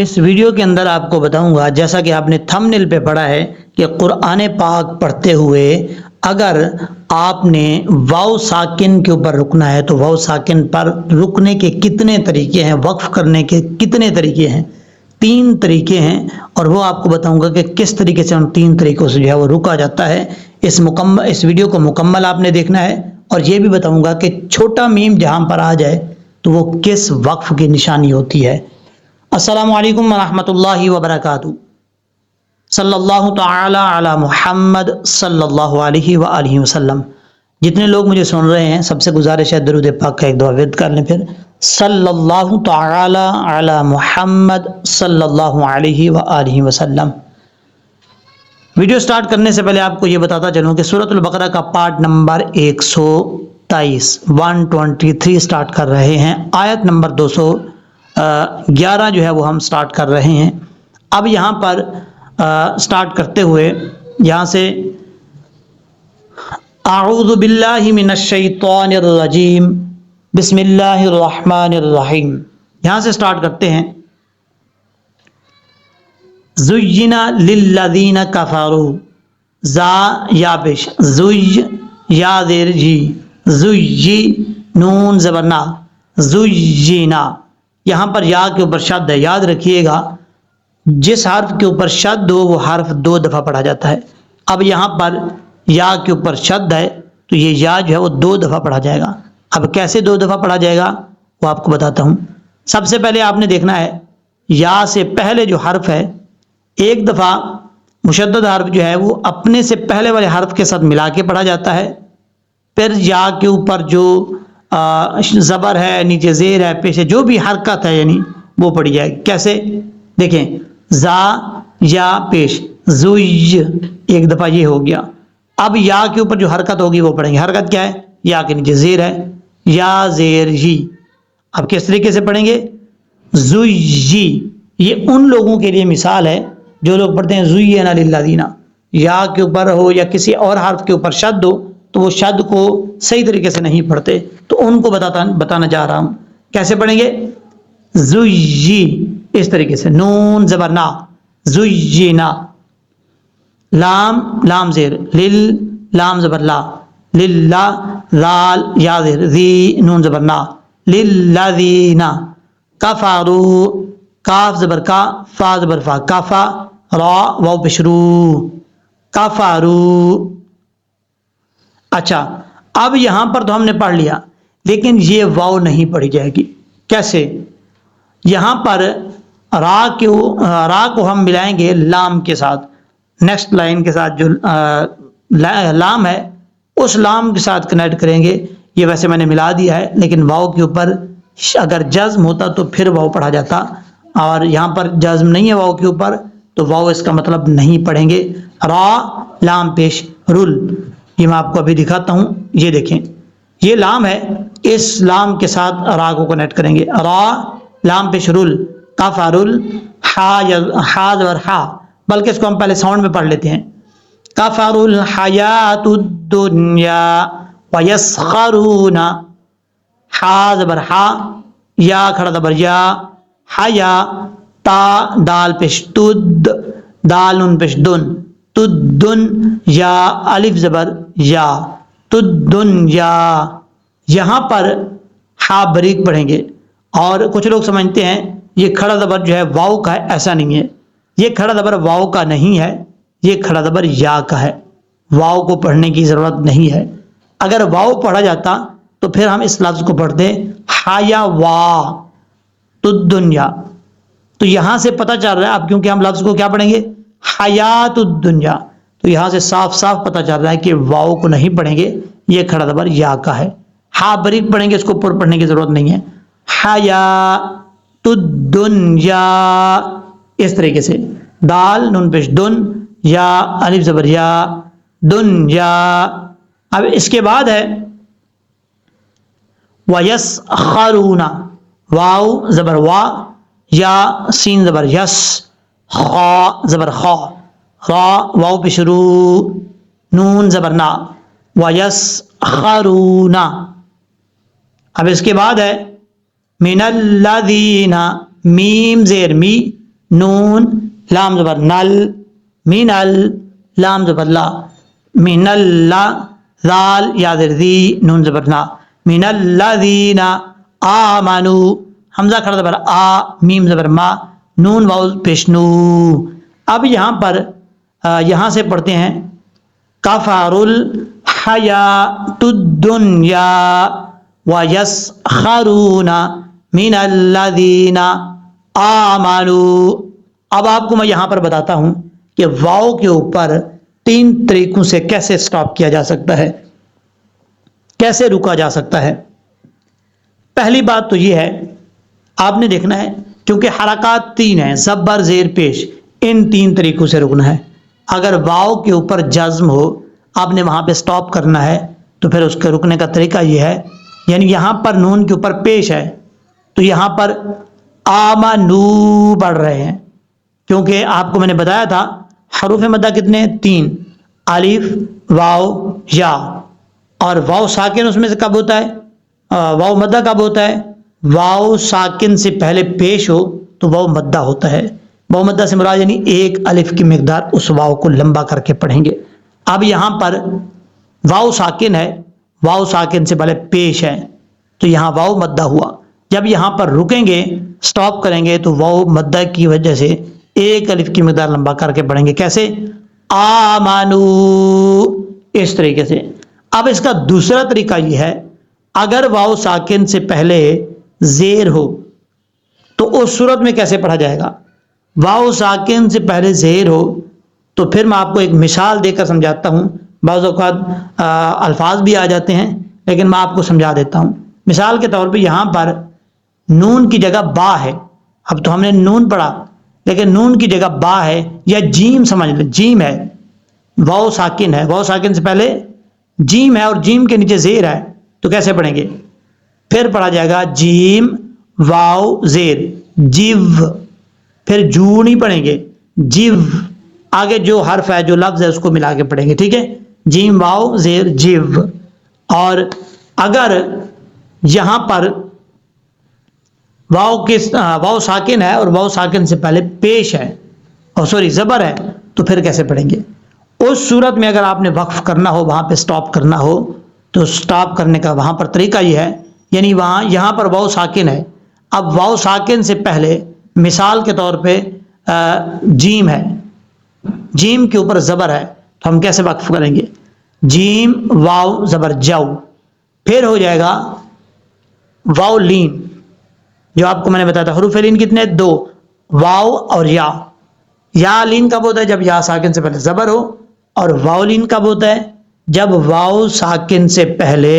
اس video کے اندر آپ کو بتاؤں گا، جیسا کہ آپ نے تھمبنیل پہ پڑھا ہے کہ قرآن پاک پڑھتے ہوئے اگر آپ نے واو ساکن کے اوپر رکنا ہے تو واو ساکن پر رکنے کے کتنے طریقے ہیں، وقف کرنے کے کتنے طریقے ہیں؟ 3 طریقے ہیں، اور وہ آپ کو بتاؤں گا کہ کس طریقے سے ان 3 طریقوں سے جو ہے وہ رکا جاتا ہے۔ اس ویڈیو کو مکمل آپ نے دیکھنا ہے، اور یہ بھی بتاؤں گا کہ چھوٹا میم جہاں پر آ جائے تو وہ کس وقف کی نشانی ہوتی ہے۔ السلام علیکم ورحمۃ اللہ وبرکاتہ۔ صلی اللہ تعالی علی محمد صلی اللہ علیہ وآلہ وسلم۔ جتنے لوگ مجھے سن رہے ہیں سب سے گزارش ہے درود پاک کا ایک دعا ورد کر لیں، پھر صلی اللہ تعالی علی محمد صلی اللہ علیہ وآلہ وسلم۔ ویڈیو سٹارٹ کرنے سے پہلے آپ کو یہ بتاتا چلوں کہ سورۃ البقرہ کا پارٹ نمبر 123 سٹارٹ کر رہے ہیں، آیت نمبر 211 جو ہے وہ ہم سٹارٹ کر رہے ہیں۔ اب یہاں پر سٹارٹ کرتے ہوئے یہاں سے اعوذ باللہ من الشیطان الرجیم بسم اللہ الرحمن الرحیم، یہاں سے سٹارٹ کرتے ہیں۔ زینا للذین کفروا، زا یا پیش، زی یا زیر جی، زی نون زبرنا، زینا، یہاں پر یا کے اوپر شد ہے، یاد رکھیے گا جس حرف کے اوپر شد ہو وہ حرف 2 دفعہ پڑھا جاتا ہے۔ اب یہاں پر یا کے اوپر شد ہے تو یہ یا جو ہے وہ 2 دفعہ پڑھا جائے گا۔ اب کیسے 2 دفعہ پڑھا جائے گا وہ آپ کو بتاتا ہوں۔ سب سے پہلے آپ نے دیکھنا ہے یا سے پہلے جو حرف ہے ایک دفعہ مشدد حرف جو ہے وہ اپنے سے پہلے والے حرف کے ساتھ ملا کے پڑھا جاتا ہے، پھر یا کے اوپر جو زبر ہے، نیچے زیر ہے، پیش ہے، جو بھی حرکت ہے یعنی وہ پڑھی جائے گی۔ کیسے دیکھیں، زا یا پیش، زوی، ایک دفعہ یہ ہو گیا۔ اب یا کے اوپر جو حرکت ہوگی وہ پڑھیں گے۔ حرکت کیا ہے؟ یا کے نیچے زیر ہے، یا زیر جی۔ اب کس طریقے سے پڑھیں گے؟ زوی، یہ ان لوگوں کے لیے مثال ہے جو لوگ پڑھتے ہیں زینا للذین، یا کے اوپر ہو یا کسی اور حرف کے اوپر شد ہو تو وہ شد کو صحیح طریقے سے نہیں پڑھتے، تو ان کو بتانا جا رہا ہوں۔ کیسے پڑھیں گے؟ زوی، اس طریقے سے، نون زبرنا، زینا، لام زیر، لل، لام زبر لا، للہ، لال یا زیر، ذی نون زبرنا، للذین کفروا، کاف زبر کا، فا زبر فا، کافا، را واو بشرو، کفروا۔ اچھا، اب یہاں پر تو ہم نے پڑھ لیا، لیکن یہ واو نہیں پڑھی جائے گی۔ کیسے؟ یہاں پر را کو ہم ملائیں گے لام کے ساتھ، نیکسٹ لائن کے ساتھ جو لام ہے اس لام کے ساتھ کنیکٹ کریں گے۔ یہ ویسے میں نے ملا دیا ہے، لیکن واو کے اوپر اگر جزم ہوتا تو پھر واو پڑھا جاتا، اور یہاں پر جزم نہیں ہے واو کے اوپر تو واو اس کا مطلب نہیں پڑھیں گے۔ را لام پیش رول، یہ میں آپ کو ابھی دکھاتا ہوں، یہ دیکھیں، یہ لام ہے، اس لام کے ساتھ را کو کنیکٹ کریں گے۔ را لام پیش رول، کافرول، ہا زبر ہا، بلکہ اس کو ہم پہلے ساؤنڈ میں پڑھ لیتے ہیں۔ کفروا الحیات الدنیا ویسخرون، ہا زبر ہا، یا کھڑا زبر یا، حیا، تا دال پیش تد، دال نون پیش دن، تدن، یا الف زبر یا، تدن یا۔ یہاں پر ہا بریک پڑھیں گے، اور کچھ لوگ سمجھتے ہیں یہ کھڑا زبر جو ہے واو کا ہے، ایسا نہیں ہے، یہ کھڑا زبر واو کا نہیں ہے، یہ کھڑا زبر یا کا ہے، واو کو پڑھنے کی ضرورت نہیں ہے۔ اگر واو پڑھا جاتا تو پھر ہم اس لفظ کو پڑھتے حیا وا تدنیا، تو یہاں سے پتہ چل رہا ہے، اب کیونکہ ہم لفظ کو کیا پڑھیں گے؟ حیات الدنیا، تو یہاں سے صاف صاف پتہ چل رہا ہے کہ واو کو نہیں پڑھیں گے، یہ کھڑا زبر یا کا ہے۔ ہا بریک پڑھیں گے، اس کو پر پڑھنے کی ضرورت نہیں ہے۔ حیات الدنیا، اس طریقے سے، دال نون پیش دن، یا الف زبر یا، دنیا۔ اب اس کے بعد ہے وَيَسْخَرُونَ، واو زبر وا، یا سین زبر یس، خا زبر خا، را واو پہ شروع، نون زبر نا، وَيَسْخَرُونَ۔ اب اس کے بعد ہے من الذین، میم زیر می، نون لام زبر نل من ال لام زبر لا من اللہ ذال یاد ذی نون زبر نا من الذین آمنو حمزہ کھڑا زبر آ میم زبر ما نون واو پیش نو. اب یہاں پر یہاں سے پڑھتے ہیں کفروا الحیاۃ الدنیا ویسخرون من الذین آمنوا. اب آپ کو میں یہاں پر بتاتا ہوں کہ واو کے اوپر 3 طریقوں سے کیسے سٹاپ کیا جا سکتا ہے، کیسے رکا جا سکتا ہے. پہلی بات تو یہ ہے، آپ نے دیکھنا ہے کیونکہ حرکات 3 ہیں، زبر زیر پیش، ان 3 طریقوں سے رکنا ہے. اگر واو کے اوپر جزم ہو، آپ نے وہاں پہ سٹاپ کرنا ہے، تو پھر اس کے رکنے کا طریقہ یہ ہے، یعنی یہاں پر نون کے اوپر پیش ہے تو یہاں پر آمنو پڑھ رہے ہیں، کیونکہ آپ کو میں نے بتایا تھا حروف مدہ کتنے 3، الف واو یا، اور واو ساکن اس میں سے کب ہوتا ہے، واو مدہ کب ہوتا ہے، واو ساکن سے پہلے پیش ہو تو واو مدہ ہوتا ہے. واو مدہ سے مراد یعنی 1 الف کی مقدار اس واو کو لمبا کر کے پڑھیں گے. اب یہاں پر واو ساکن ہے، واو ساکن سے پہلے پیش ہے تو یہاں واو مدہ ہوا. جب یہاں پر رکیں گے سٹاپ کریں گے تو واو مدہ کی وجہ سے 1 الف کی مقدار لمبا کر کے پڑھیں گے. کیسے؟ آمنو، اس طریقے سے. اب اس کا دوسرا طریقہ یہ ہے، اگر واو ساکن سے پہلے زیر ہو تو اس صورت میں کیسے پڑھا جائے گا. واو ساکن سے پہلے زیر ہو تو پھر میں آپ کو ایک مثال دے کر سمجھاتا ہوں. بعض اوقات الفاظ بھی آ جاتے ہیں لیکن میں آپ کو سمجھا دیتا ہوں. مثال کے طور پہ یہاں پر نون کی جگہ با ہے. اب تو ہم نے نون پڑھا لیکن نون کی جگہ با ہے، یا جیم سمجھ لیں، جیم ہے، واو ساکن ہے، واو ساکن سے پہلے جیم ہے اور جیم کے نیچے زیر ہے، تو کیسے پڑھیں گے؟ پھر پڑھا جائے گا جیم واو زیر جیو، پھر جو نہیں پڑھیں گے، جیو، آگے جو حرف ہے جو لفظ ہے اس کو ملا کے پڑھیں گے. ٹھیک ہے، جیم واو زیر جیو. اور اگر یہاں پر واو ساکن ہے اور واو ساکن سے پہلے پیش ہے اور زبر ہے تو پھر کیسے پڑھیں گے؟ اس صورت میں اگر آپ نے وقف کرنا ہو، وہاں پہ سٹاپ کرنا ہو، تو سٹاپ کرنے کا وہاں پر طریقہ یہ ہے، یعنی یہاں پر واو ساکن ہے. اب واو ساکن سے پہلے مثال کے طور پہ جیم ہے، جیم کے اوپر زبر ہے، تو ہم کیسے وقف کریں گے؟ جیم واو زبر جو، پھر ہو جائے گا واو لین، جو آپ کو میں نے بتایا تھا حروف لین کتنے 2، واو اور یا لین کب ہوتا ہے؟ جب یا ساکن سے پہلے زبر ہو. اور واو لین کب ہوتا ہے؟ جب واو ساکن سے پہلے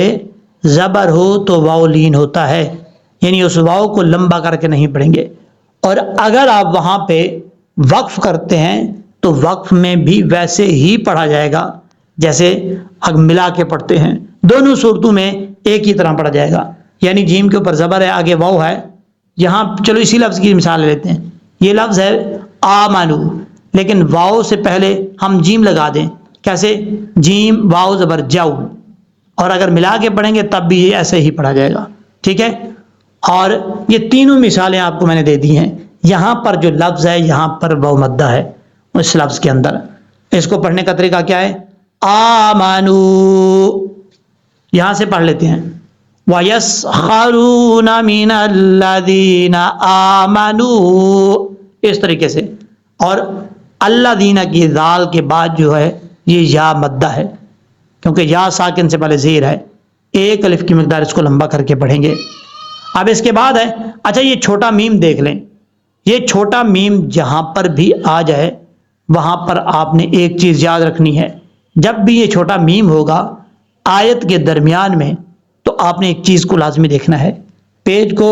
زبر ہو تو واو لین ہوتا ہے، یعنی اس واو کو لمبا کر کے نہیں پڑھیں گے. اور اگر آپ وہاں پہ وقف کرتے ہیں تو وقف میں بھی ویسے ہی پڑھا جائے گا جیسے ملا کے پڑھتے ہیں. دونوں صورتوں میں ایک ہی طرح پڑھا جائے گا. یعنی جیم کے اوپر زبر ہے، آگے واو ہے. یہاں چلو اسی لفظ کی مثال لیتے ہیں، یہ لفظ ہے آمنو، لیکن واو سے پہلے ہم جیم لگا دیں. کیسے؟ جیم واو زبر جو، اور اگر ملا کے پڑھیں گے تب بھی یہ ایسے ہی پڑھا جائے گا. ٹھیک ہے، اور یہ تینوں مثالیں آپ کو میں نے دے دی ہیں. یہاں پر جو لفظ ہے یہاں پر واو مدہ ہے اس لفظ کے اندر. اس کو پڑھنے کا طریقہ کیا ہے؟ آمنو، یہاں سے پڑھ لیتے ہیں وَيَسْخَرُونَ مِنَ الَّذِينَ آمَنُوا، اس طریقے سے. اور الذین کی ذال کے بعد جو ہے یہ یا مدہ ہے، کیونکہ یا ساکن سے پہلے زیر ہے، 1 الف کی مقدار اس کو لمبا کر کے پڑھیں گے. اب اس کے بعد ہے، اچھا یہ چھوٹا میم دیکھ لیں. یہ چھوٹا میم جہاں پر بھی آ جائے وہاں پر آپ نے ایک چیز یاد رکھنی ہے، جب بھی یہ چھوٹا میم ہوگا آیت کے درمیان میں تو آپ نے ایک چیز کو لازمی دیکھنا ہے، پیج کو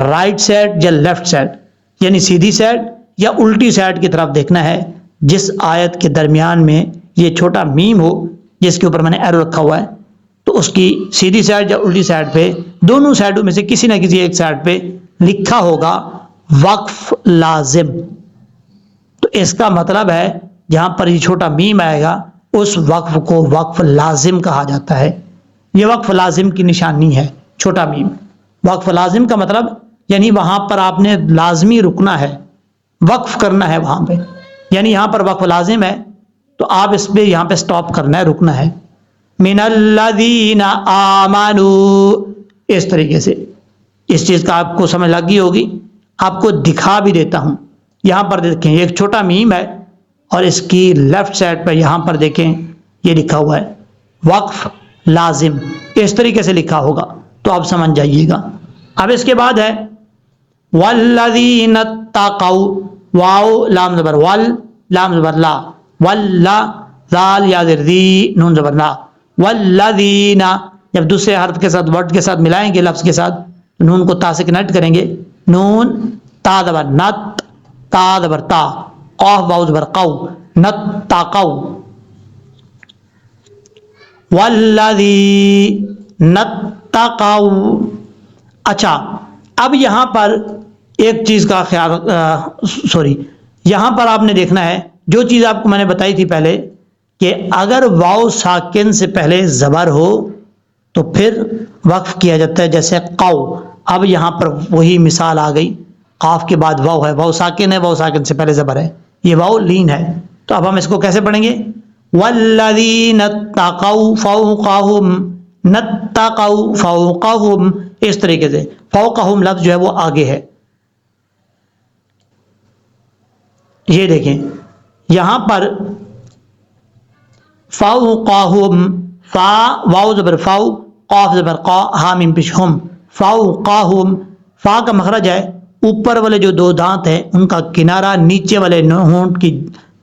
رائٹ سائڈ یا لیفٹ سائڈ، یعنی سیدھی سائڈ یا الٹی سائڈ کی طرف دیکھنا ہے. جس آیت کے درمیان میں یہ چھوٹا میم ہو جس کے اوپر میں نے ایرو رکھا ہوا ہے تو اس کی سیدھی سائڈ یا الٹی سائڈ پہ، دونوں سائڈوں میں سے کسی نہ کسی ایک سائڈ پہ لکھا ہوگا وقف لازم. تو اس کا مطلب ہے جہاں پر یہ چھوٹا میم آئے گا اس وقف کو وقف لازم کہا جاتا ہے. یہ وقف لازم کی نشانی ہے چھوٹا میم. وقف لازم کا مطلب یعنی وہاں پر آپ نے لازمی رکنا ہے، وقف کرنا ہے وہاں پہ، یعنی یہاں پر وقف لازم ہے تو آپ اس پہ یہاں پہ سٹاپ کرنا ہے، رکنا ہے. من الذین آمنوا، اس طریقے سے. اس چیز کا آپ کو سمجھ لگ گئی ہوگی. آپ کو دکھا بھی دیتا ہوں. یہاں پر دیکھیں یہ ایک چھوٹا میم ہے اور اس کی لیفٹ سائڈ پہ یہاں پر دیکھیں یہ لکھا ہوا ہے وقف لازم، اس طریقے سے لکھا ہوگا تو آپ سمجھ جائیے گا. اب اس کے بعد ہے والذین اتقوا، واو لام زبر ول، لام زبر لا، واللہ، ذال یا زر ذی، نون زبر نا. والذین، جب دوسرے حرف کے ساتھ ورڈ کے ساتھ ملائیں گے لفظ کے ساتھ نون کو تا سے کنیکٹ کریں گے. نون تا زبر نت، تا زبر تا، قاف واو زبر قو، نتقوا. والذین اتقوا. اچھا اب یہاں پر ایک چیز کا خیال یہاں پر آپ نے دیکھنا ہے جو چیز آپ کو میں نے بتائی تھی پہلے کہ اگر واو ساکن سے پہلے زبر ہو تو پھر وقف کیا جاتا ہے جیسے قو. اب یہاں پر وہی مثال آ گئی، قاف کے بعد واو ہے، واو ساکن ہے، واو ساکن سے پہلے زبر ہے، یہ واو لین ہے. تو اب ہم اس کو کیسے پڑھیں گے؟ والذین اتقوا فوقہم، نتقوا فوقہم، اس طریقے سے. فوقہم لفظ جو ہے وہ آگے ہے. یہ دیکھیں یہاں پر فوقہم، فا واو زبر فاؤ، قاف زبر قا، ہا میم پیش ہم. فوقہم، فا کا مخرج ہے اوپر والے جو دو دانت ہیں ان کا کنارہ نیچے والے ہونٹ کی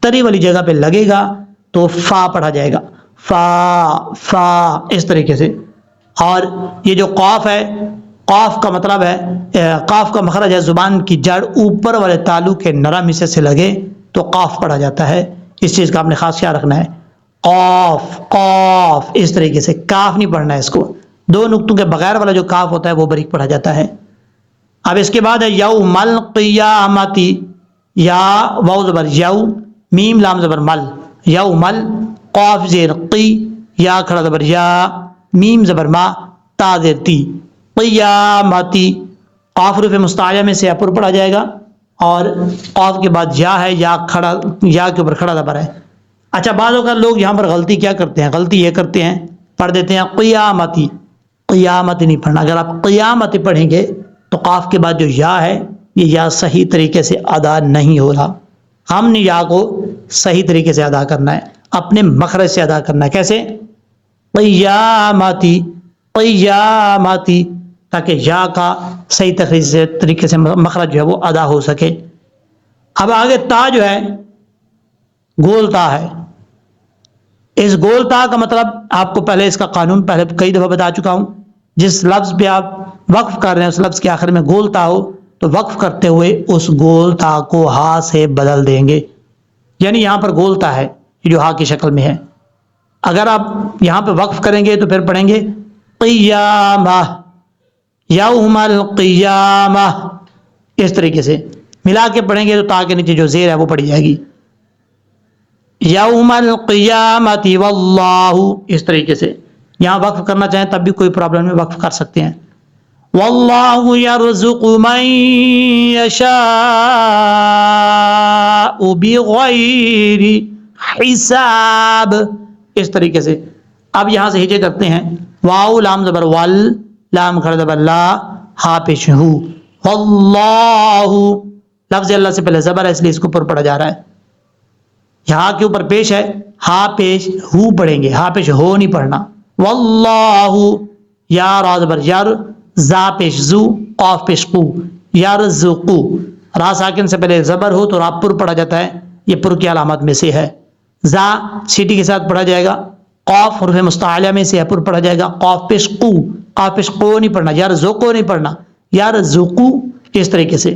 تری والی جگہ پہ لگے گا تو فا پڑھا جائے گا. فا فا اس طریقے سے. اور یہ جو قاف ہے، قاف کا مطلب ہے قاف کا مخرج ہے زبان کی جڑ اوپر والے تالو کے نرم حصے سے لگے تو قاف پڑھا جاتا ہے. اس چیز کا آپ نے خاص خیال رکھنا ہے. قاف قاف اس طریقے سے، کاف نہیں پڑھنا ہے اس کو. دو نقطوں کے بغیر والا جو کاف ہوتا ہے وہ باریک پڑھا جاتا ہے. اب اس کے بعد ہے یوم القیامتی، یا واو زبر یو، میم لام زبر مل، یوم ال، قاف زیر قی، یا کھڑا زبر یا، میم زبر ما، تا زیر تی. قیامتی، قاف حروف مستعلیہ میں سے پر پڑھا جائے گا اور قاف کے بعد یا ہے، یا کھڑا، یا کے اوپر کھڑا زبر ہے. اچھا بعض اوقات لوگ یہاں پر غلطی کیا کرتے ہیں؟ غلطی یہ کرتے ہیں پڑھ دیتے ہیں قیامتی. قیامتی نہیں پڑھنا. اگر آپ قیامتی پڑھیں گے تو قاف کے بعد جو یا ہے یہ یا صحیح طریقے سے ادا نہیں ہو رہا. ہم نے یا کو صحیح طریقے سے ادا کرنا ہے، اپنے مخرج سے ادا کرنا ہے. کیسے؟ قیامتی، قیامتی، تاکہ یا کا صحیح طریقے سے مخرج جو ہے وہ ادا ہو سکے. اب آگے تا جو ہے گول تا ہے. اس گول تا کا مطلب آپ کو پہلے اس کا قانون پہلے کئی دفعہ بتا چکا ہوں. جس لفظ پہ آپ وقف کر رہے ہیں اس لفظ کے آخر میں گول تا ہو تو وقف کرتے ہوئے اس گول تا کو ہا سے بدل دیں گے. یعنی یہاں پر گول تا ہے جو ہا کی شکل میں ہے. اگر آپ یہاں پہ وقف کریں گے تو پھر پڑھیں گے قیامہ، یوم القیامہ، اس طریقے سے ملا کے پڑھیں گے تو تا کے نیچے جو زیر ہے وہ پڑھی جائے گی. یوم القیامت واللہ، اس طریقے سے. یہاں وقف کرنا چاہیں تب بھی کوئی پرابلم نہیں، وقف کر سکتے ہیں. واللہ یرزق من یشاء بغیر حساب، اس طریقے سے. اب یہاں سے ہجے کرتے ہیں. واو لام زبر ول، لام کھڑا زبر لا، ہا پیش ہو. واللہ، لفظ اللہ سے پہلے زبر ہے اس لیے اس کو اوپر پڑھا جا رہا ہے. یہاں کے اوپر پیش ہے، ہا پیش ہو پڑھیں گے، ہا پیش ہو نہیں پڑھنا. واللہ، یا را زبر یر، زا پیش زو، قاف پیش قو، یرزقو. را ساکن سے پہلے زبر ہو تو را پر پڑھا جاتا ہے، یہ پر کی علامات میں سے ہے. زا سیٹی کے ساتھ پڑھا جائے گا. قاف حروف مستعلیہ میں سے پر پڑھا جائے گا. قاف پیش قو، قاف پیش قو نہیں پڑھنا، یرزقو نہیں پڑھنا، یرزقو، اس طریقے سے.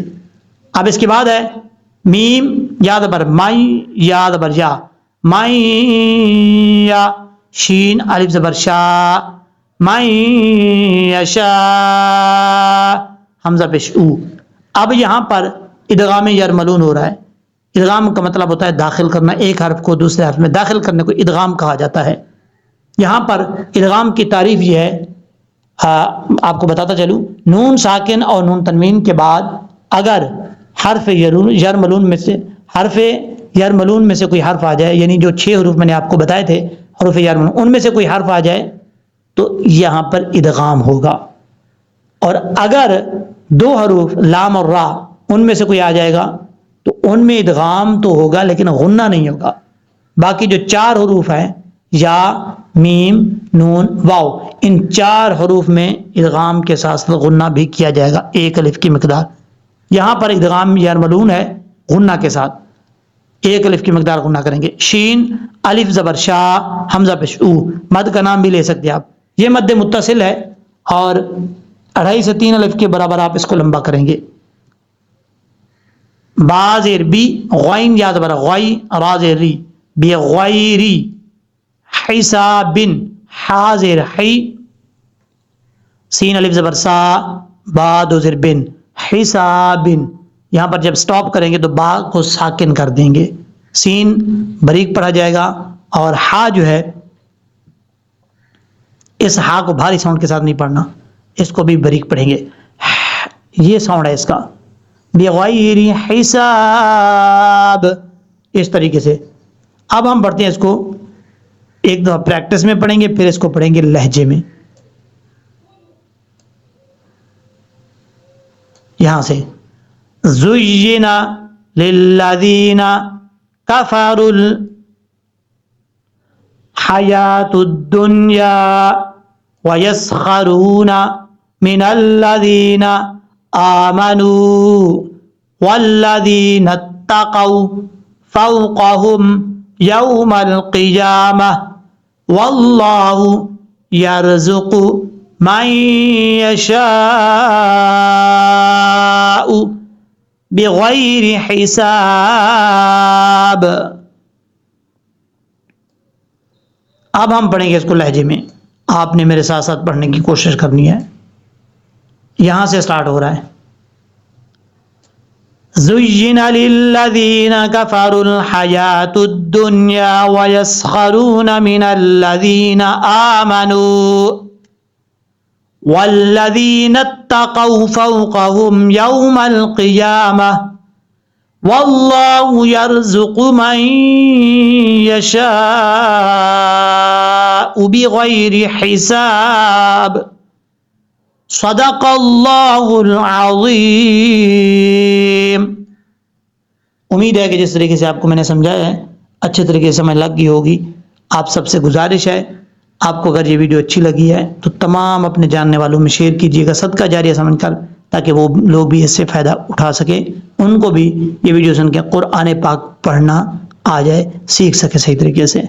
اب اس کے بعد ہے میم یا زبر مائی، یا زبر یا، مائی یا، شین الف زبر شا، مائی یشا، حمزہ پیش او. اب یہاں پر ادغام یرملون ہو رہا ہے. ادغام کا مطلب ہوتا ہے داخل کرنا، ایک حرف کو دوسرے حرف میں داخل کرنے کو ادغام کہا جاتا ہے. یہاں پر ادغام کی تعریف یہ ہے، آپ کو بتاتا چلوں. نون ساکن اور نون تنوین کے بعد اگر حرف یرملون میں سے حرف یرملون میں سے کوئی حرف آ جائے، یعنی جو 6 حروف میں نے آپ کو بتائے تھے حروف یرملون، ان میں سے کوئی حرف آ جائے تو یہاں پر ادغام ہوگا، اور اگر 2 حروف لام اور را ان میں سے کوئی آ جائے گا تو ان میں ادغام تو ہوگا لیکن غنہ نہیں ہوگا۔ باقی جو 4 حروف ہیں یا میم نون واو، ان 4 حروف میں ادغام کے ساتھ ساتھ غنہ بھی کیا جائے گا 1 الف کی مقدار۔ یہاں پر ادغام یرملون ہے غنہ کے ساتھ، 1 الف کی مقدار غنہ کریں گے۔ شین الف زبر شا حمزہ پیش او، مد کا نام بھی لے سکتے آپ، یہ مد متصل ہے اور 2.5 سے 3 الف کے برابر آپ اس کو لمبا کریں گے۔ با زیر بی غین یا زبر غی را زیر ری بغیری حساب حا زیر حی سین الف زبر سا با دو زیر بن حساب، یہاں پر جب سٹاپ کریں گے تو با کو ساکن کر دیں گے، سین بریک پڑھا جائے گا اور ہا جو ہے اس ہا کو بھاری ساؤنڈ کے ساتھ نہیں پڑھنا، اس کو بھی بریک پڑھیں گے، یہ ساؤنڈ ہے اس کا، بغیر حساب، اس طریقے سے۔ اب ہم پڑھتے ہیں اس کو، ایک دفعہ پریکٹس میں پڑھیں گے پھر اس کو پڑھیں گے لہجے میں۔ یہاں سے زُيِّنَ لِلَّذِينَ كَفَرُوا الْحَيَاةُ الدُّنْيَا وَيَسْخَرُونَ مِنَ الَّذِينَ آمَنُوا وَالَّذِينَ اتَّقَوْا فَوْقَهُمْ يَوْمَ الْقِيَامَةِ وَاللَّهُ يَرْزُقُ مَن يَشَاءُ بغیر حساب۔ اب ہم پڑھیں گے اس کو لہجے میں، آپ نے میرے ساتھ ساتھ پڑھنے کی کوشش کرنی ہے۔ یہاں سے سٹارٹ ہو رہا ہے، زُيِّنَ لِلَّذِينَ كَفَرُوا الْحَيَاةُ الدُّنْيَا وَيَسْخَرُونَ مِنَ الَّذِينَ آمَنُوا وَالَّذِينَ اتَّقَوْا فَوْقَهُمْ يَوْمَ الْقِيَامَةِ وَاللَّهُ يَرْزُقُ مَن يَشَاءُ بِغَيْرِ حِسَابٍ۔ صدق اللہ العظیم۔ امید ہے کہ جس طریقے سے آپ کو میں نے سمجھایا ہے اچھے طریقے سے سمجھ لگ گئی ہوگی۔ آپ سب سے گزارش ہے، آپ کو اگر یہ ویڈیو اچھی لگی ہے تو تمام اپنے جاننے والوں میں شیئر کیجیے گا صدقہ جاریہ سمجھ کر، تاکہ وہ لوگ بھی اس سے فائدہ اٹھا سکیں، ان کو بھی یہ ویڈیو سن کے قرآن پاک پڑھنا آ جائے، سیکھ سکے صحیح طریقے سے۔